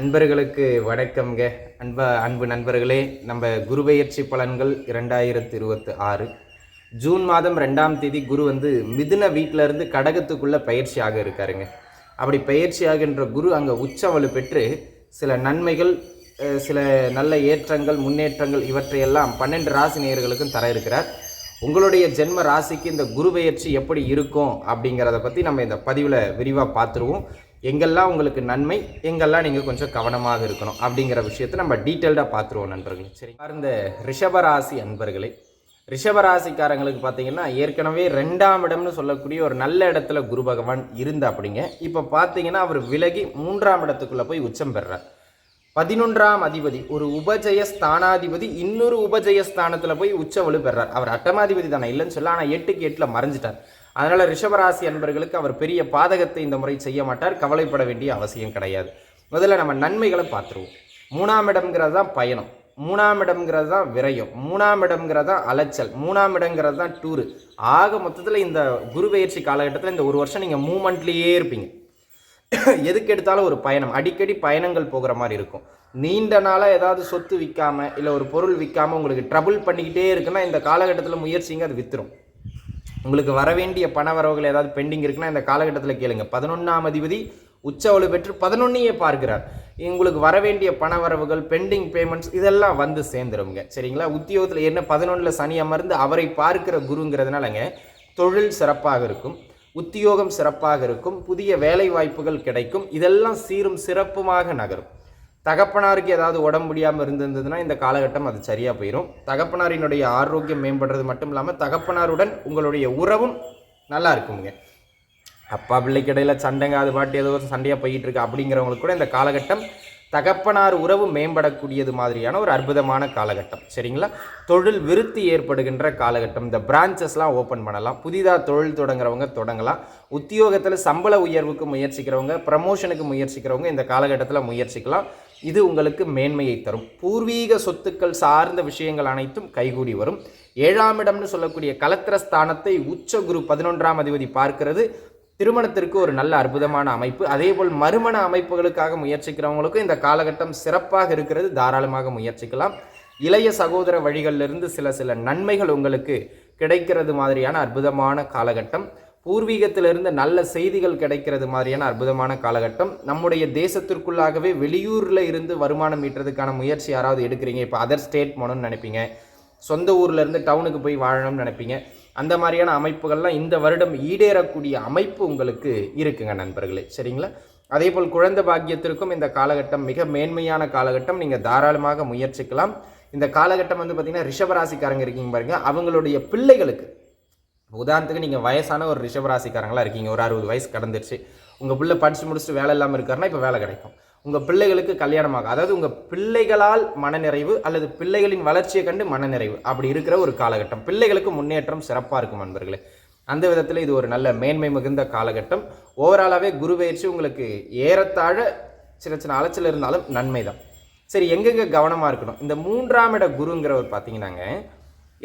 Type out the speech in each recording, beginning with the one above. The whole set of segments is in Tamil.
அன்பர்களுக்கு வணக்கம்ங்க. அன்பு நண்பர்களே, நம்ம குருபெயர்ச்சி பலன்கள் 2026 ஜூன் மாதம் 2ஆம் தேதி குரு மிதுன வீட்டில இருந்து கடகத்துக்குள்ள பயிற்சியாக இருக்காருங்க. அப்படி பயிற்சியாகின்ற குரு அங்கே உச்ச வலு பெற்று சில நன்மைகள், சில நல்ல ஏற்றங்கள், முன்னேற்றங்கள் இவற்றையெல்லாம் 12 ராசி நேயர்களுக்கும் தர இருக்கிறார். உங்களுடைய ஜென்ம ராசிக்கு இந்த குரு பெயர்ச்சி எப்படி இருக்கும் அப்படிங்கிறத பற்றி நம்ம இந்த பதிவில் விரிவாக பார்த்துருவோம். எங்கெல்லாம் உங்களுக்கு நன்மை, எங்கெல்லாம் நீங்கள் கொஞ்சம் கவனமாக இருக்கணும் அப்படிங்கிற விஷயத்தை நம்ம டீட்டெயில்டாக பார்த்துருவோம் நண்பர்களே. சரி, இந்த ரிஷபராசி அன்பர்களே, ரிஷபராசிக்காரங்களுக்கு பார்த்தீங்கன்னா ஏற்கனவே 2ஆம் இடம்னு சொல்லக்கூடிய ஒரு நல்ல இடத்துல குரு பகவான் இருந்த அப்படிங்க. இப்போ பார்த்தீங்கன்னா அவர் விலகி 3ஆம் இடத்துக்குள்ளே போய் உச்சம் பெறார். 11ஆம் அதிபதி, ஒரு உபஜய ஸ்தானாதிபதி இன்னொரு உபஜய ஸ்தானத்தில் போய் உச்ச வலு பெறார். அவர் அட்டமாதிபதி தானே, இல்லைன்னு சொல்ல, ஆனால் 8க்கு 8 மறைஞ்சிட்டார். அதனால் ரிஷபராசி அன்பர்களுக்கு அவர் பெரிய பாதகத்தை இந்த முறை செய்ய மாட்டார். கவலைப்பட வேண்டிய அவசியம் கிடையாது. முதல்ல நம்ம நன்மைகளை பார்த்துருவோம். 3ஆம் இடம்ங்கிறது தான் பயணம், 3ஆம் இடம்ங்கிறது தான் விரயம், 3ஆம் இடம்ங்கிறது தான் அலைச்சல், 3ஆம் இடங்கிறது தான் டூரு. ஆக மொத்தத்தில் இந்த குரு பெயர்ச்சி காலகட்டத்தில் இந்த ஒரு வருஷம் நீங்கள் மூமெண்ட்லேயே இருப்பீங்க. எதுக்கு எடுத்தாலும் ஒரு பயணம், அடிக்கடி பயணங்கள் போகிற மாதிரி இருக்கும். நீண்ட நாளாக ஏதாவது சொத்து விற்காமல் இல்லை ஒரு பொருள் விற்காமல் உங்களுக்கு ட்ரபுள் பண்ணிக்கிட்டே இருக்குன்னா இந்த காலகட்டத்தில் முயற்சிங்க, அது விற்றுரும். உங்களுக்கு வர வேண்டிய பண வரவுகள் ஏதாவது பெண்டிங் இருக்குன்னா இந்த காலகட்டத்தில் கேளுங்க. 11ஆம் அதிபதி உச்ச வலு பெற்று 11ஐயே பார்க்கிறார். உங்களுக்கு வர வேண்டிய பண வரவுகள், பெண்டிங் பேமெண்ட்ஸ் இதெல்லாம் வந்து சேர்ந்துருங்க. சரிங்களா? உத்தியோகத்தில் என்ன 11ல் சனி அமர்ந்து அவரை பார்க்கிற குருங்கிறதுனாலங்க தொழில் சிறப்பாக இருக்கும், உத்தியோகம் சிறப்பாக இருக்கும், புதிய வேலை வாய்ப்புகள் கிடைக்கும். இதெல்லாம் சீரும் சிறப்புமாக நகரும். தகப்பனாருக்கு ஏதாவது உடம்பு முடியாமல் இருந்ததுன்னா இந்த காலகட்டம் அது சரியாக போயிடும். தகப்பனாரினுடைய ஆரோக்கியம் மேம்படுறது மட்டும் இல்லாமல் தகப்பனாருடன் உங்களுடைய உறவும் நல்லா இருக்குங்க. அப்பா பிள்ளைக்கு இடையில சண்டைங்க, அது பாட்டு ஏதோ ஒரு சண்டையாக போயிட்டு இருக்கு அப்படிங்கிறவங்களுக்கு கூட இந்த காலகட்டம் தகப்பனார் உறவு மேம்படக்கூடியது மாதிரியான ஒரு அற்புதமான காலகட்டம். சரிங்களா? தொழில் விருத்தி ஏற்படுகின்ற காலகட்டம். இந்த பிரான்ச்சஸ்லாம் ஓப்பன் பண்ணலாம். புதிதாக தொழில் தொடங்குறவங்க தொடங்கலாம். உத்தியோகத்தில் சம்பள உயர்வுக்கு முயற்சிக்கிறவங்க, ப்ரமோஷனுக்கு முயற்சிக்கிறவங்க இந்த காலகட்டத்தில் முயற்சிக்கலாம். இது உங்களுக்கு மேன்மையை தரும். பூர்வீக சொத்துக்கள் சார்ந்த விஷயங்கள் அனைத்தும் கைகூடி வரும். 7ஆம் இடம்னு சொல்லக்கூடிய கலத்திரஸ்தானத்தை உச்ச குரு 11ஆம் அதிபதி பார்க்கிறது. திருமணத்திற்கு ஒரு நல்ல அற்புதமான அமைப்பு. அதேபோல் மறுமண அமைப்புகளுக்காக முயற்சிக்கிறவங்களுக்கும் இந்த காலகட்டம் சிறப்பாக இருக்கிறது. தாராளமாக முயற்சிக்கலாம். இளைய சகோதர வழிகளிலிருந்து சில நன்மைகள் உங்களுக்கு கிடைக்கிறது மாதிரியான அற்புதமான காலகட்டம். பூர்வீகத்திலிருந்து நல்ல செய்திகள் கிடைக்கிறது மாதிரியான அற்புதமான காலகட்டம். நம்முடைய தேசத்திற்குள்ளாகவே வெளியூரில் இருந்து வருமானம் ஈட்டுறதுக்கான முயற்சி யாராவது எடுக்கிறீங்க, இப்போ அதர் ஸ்டேட் போகணும்னு நினைப்பீங்க, சொந்த ஊரில் இருந்து டவுனுக்கு போய் வாழணும்னு நினைப்பீங்க, அந்த மாதிரியான அமைப்புகள்லாம் இந்த வருடம் ஈடேறக்கூடிய அமைப்பு உங்களுக்கு இருக்குங்க நண்பர்களே. சரிங்களா? அதே போல் குழந்தை பாக்கியத்திற்கும் இந்த காலகட்டம் மிக மேன்மையான காலகட்டம். நீங்கள் தாராளமாக முயற்சிக்கலாம். இந்த காலகட்டம் பார்த்திங்கன்னா ரிஷபராசிக்காரங்க இருக்கீங்க பாருங்க, அவங்களுடைய பிள்ளைகளுக்கு, உதாரணத்துக்கு நீங்கள் வயசான ஒரு ரிஷபராசிக்காரங்களாக இருக்கீங்க, ஒரு 60 வயசு கடந்துருச்சு, உங்கள் பிள்ளை படித்து முடிச்சுட்டு வேலை இல்லாமல் இருக்காருன்னா இப்போ வேலை கிடைக்கும். உங்கள் பிள்ளைகளுக்கு கல்யாணமாக, அதாவது உங்கள் பிள்ளைகளால் மனநிறைவு அல்லது பிள்ளைகளின் வளர்ச்சியை கண்டு மனநிறைவு, அப்படி இருக்கிற ஒரு காலகட்டம். பிள்ளைகளுக்கு முன்னேற்றம் சிறப்பாக இருக்கும் நண்பர்களே. அந்த விதத்தில் இது ஒரு நல்ல மேன்மை மிகுந்த காலகட்டம். ஓவராலாகவே குரு பெயர்ச்சி உங்களுக்கு ஏறத்தாழ சின்ன அலைச்சல் இருந்தாலும் நன்மை தான். சரி, எங்கெங்கே கவனமாக இருக்கணும்? இந்த 3ஆம் இட குருங்கிறவர் பார்த்தீங்கன்னாங்க,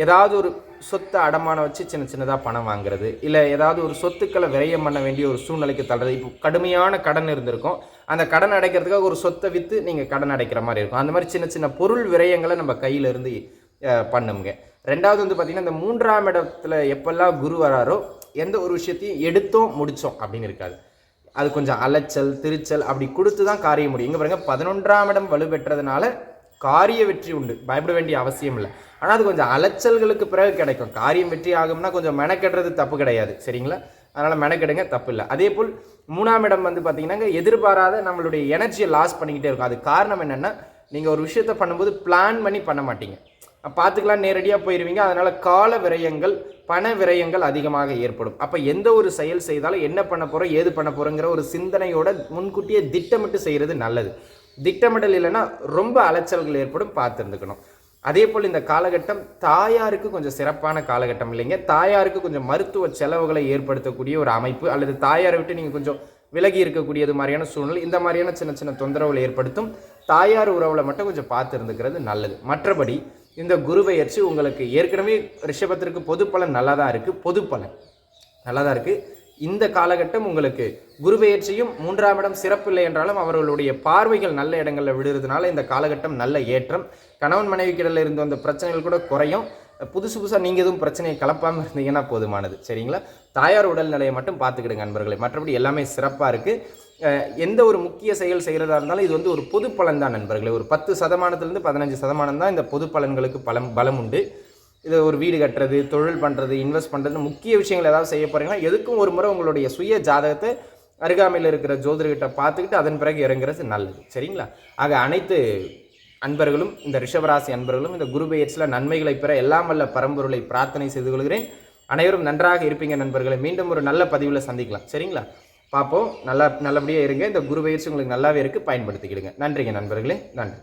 ஏதாவது ஒரு சொத்தை அடமானம் வச்சு சின்னதாக பணம் வாங்குறது, இல்லை ஏதாவது ஒரு சொத்துக்களை விரயம் பண்ண வேண்டிய ஒரு சூழ்நிலைக்கு தள்ளுறது. இப்போ கடுமையான கடன் இருந்திருக்கும், அந்த கடன் அடைக்கிறதுக்காக ஒரு சொத்தை விற்று நீங்கள் கடன் அடைக்கிற மாதிரி இருக்கும். அந்த மாதிரி சின்ன பொருள் விரயங்களை நம்ம கையிலிருந்து பண்ணுங்க. ரெண்டாவது பார்த்திங்கன்னா, இந்த 3ஆம் இடத்துல எப்பெல்லாம் குரு வராரோ எந்த ஒரு விஷயத்தையும் எடுத்தோம் முடித்தோம் அப்படின்னு இருக்காது. அது கொஞ்சம் அலைச்சல் திருச்சல் அப்படி கொடுத்து தான் காரியம் முடியும். இங்கே பாருங்கள், 11ஆம் இடம் வலுப்பெற்றதுனால காரிய வெற்றி உண்டு, பயப்பட வேண்டிய அவசியம் இல்லை. ஆனால் அது கொஞ்சம் அலைச்சல்களுக்கு பிறகு கிடைக்கும். காரியம் வெற்றி ஆகும்னா கொஞ்சம் மெனக்கெடுறது தப்பு கிடையாது. சரிங்களா? அதனால் மெனக்கெடுங்க, தப்பு இல்லை. அதே போல் 3ஆம் இடம் பார்த்தீங்கன்னா எதிர்பாராத நம்மளுடைய எனர்ஜியை லாஸ் பண்ணிக்கிட்டே இருக்கும். அது காரணம் என்னென்னா, நீங்கள் ஒரு விஷயத்தை பண்ணும்போது பிளான் பண்ணி பண்ண மாட்டீங்க, பார்த்துக்கலாம் நேரடியாக போயிடுவீங்க. அதனால் கால விரயங்கள், பண விரயங்கள் அதிகமாக ஏற்படும். அப்போ எந்த ஒரு செயல் செய்தாலும் என்ன பண்ண போகிறோம், ஏது பண்ண போகிறோங்கிற ஒரு சிந்தனையோட முன்கூட்டியே திட்டமிட்டு செய்கிறது நல்லது. திட்டமிடல் இல்லைன்னா ரொம்ப அலைச்சல்கள் ஏற்படும், பார்த்துருந்துக்கணும். அதே போல் இந்த காலகட்டம் தாயாருக்கு கொஞ்சம் சிறப்பான காலகட்டம் இல்லைங்க. தாயாருக்கு கொஞ்சம் மருத்துவ செலவுகளை ஏற்படுத்தக்கூடிய ஒரு அமைப்பு, அல்லது தாயாரை விட்டு நீங்கள் கொஞ்சம் விலகி இருக்கக்கூடியது மாதிரியான சூழ்நிலை, இந்த மாதிரியான சின்ன தொந்தரவுகளை ஏற்படுத்தும். தாயார் உறவில் மட்டும் கொஞ்சம் பார்த்து இருந்துக்கிறது நல்லது. மற்றபடி இந்த குரு பெயர்ச்சி உங்களுக்கு ஏற்கனவே ரிஷபத்திற்கு பொது பலன் நல்லா தான் இருக்குது. பொது பலன் நல்லா தான் இருக்குது. இந்த காலகட்டம் உங்களுக்கு குரு பெயர்ச்சியும் 3ஆம் இடம் சிறப்பில்லை என்றாலும் அவர்களுடைய பார்வைகள் நல்ல இடங்களில் விடுறதுனால இந்த காலகட்டம் நல்ல ஏற்றம். கணவன் மனைவிக்கிடையில் இருந்து வந்த பிரச்சனைகள் கூட குறையும். புதுசாக நீங்கள் எதுவும் பிரச்சனையை கலப்பாமல் இருந்தீங்கன்னா போதுமானது. சரிங்களா? தாயார் உடல்நிலையை மட்டும் பார்த்துக்கிடுங்க நண்பர்களே. மற்றபடி எல்லாமே சிறப்பாக இருக்குது. எந்த ஒரு முக்கிய செயல் செய்கிறதா இருந்தாலும் இது ஒரு பொது பலன் தான் நண்பர்களே. ஒரு 10%லேருந்து 15% தான் இந்த பொது பலன்களுக்கு பலம் உண்டு. இது ஒரு வீடு கட்டுறது, தொழில் பண்ணுறது, இன்வெஸ்ட் பண்ணுறது, முக்கிய விஷயங்கள் ஏதாவது செய்ய போகிறீங்கன்னா எதுக்கும் ஒரு முறை உங்களுடைய சுய ஜாதகத்தை அருகாமையில் இருக்கிற ஜோதிடர்கிட்ட பார்த்துக்கிட்டு அதன் பிறகு இறங்குறது நல்லது. சரிங்களா? ஆக அனைத்து அன்பர்களும், இந்த ரிஷபராசி அன்பர்களும் இந்த குரு பெயர்ச்சியில் நன்மைகளை பெற எல்லாம் வல்ல பரம்பொருளை பிரார்த்தனை செய்து கொள்கிறேன். அனைவரும் நன்றாக இருப்பீங்க நண்பர்களை. மீண்டும் ஒரு நல்ல பதிவில் சந்திக்கலாம். சரிங்களா? பார்ப்போம். நல்லபடியாக இருங்க. இந்த குரு பெயர்ச்சி உங்களுக்கு நல்லாவே இருக்குது, பயன்படுத்திக்கிடுங்க. நன்றிங்க நண்பர்களே. நன்றி.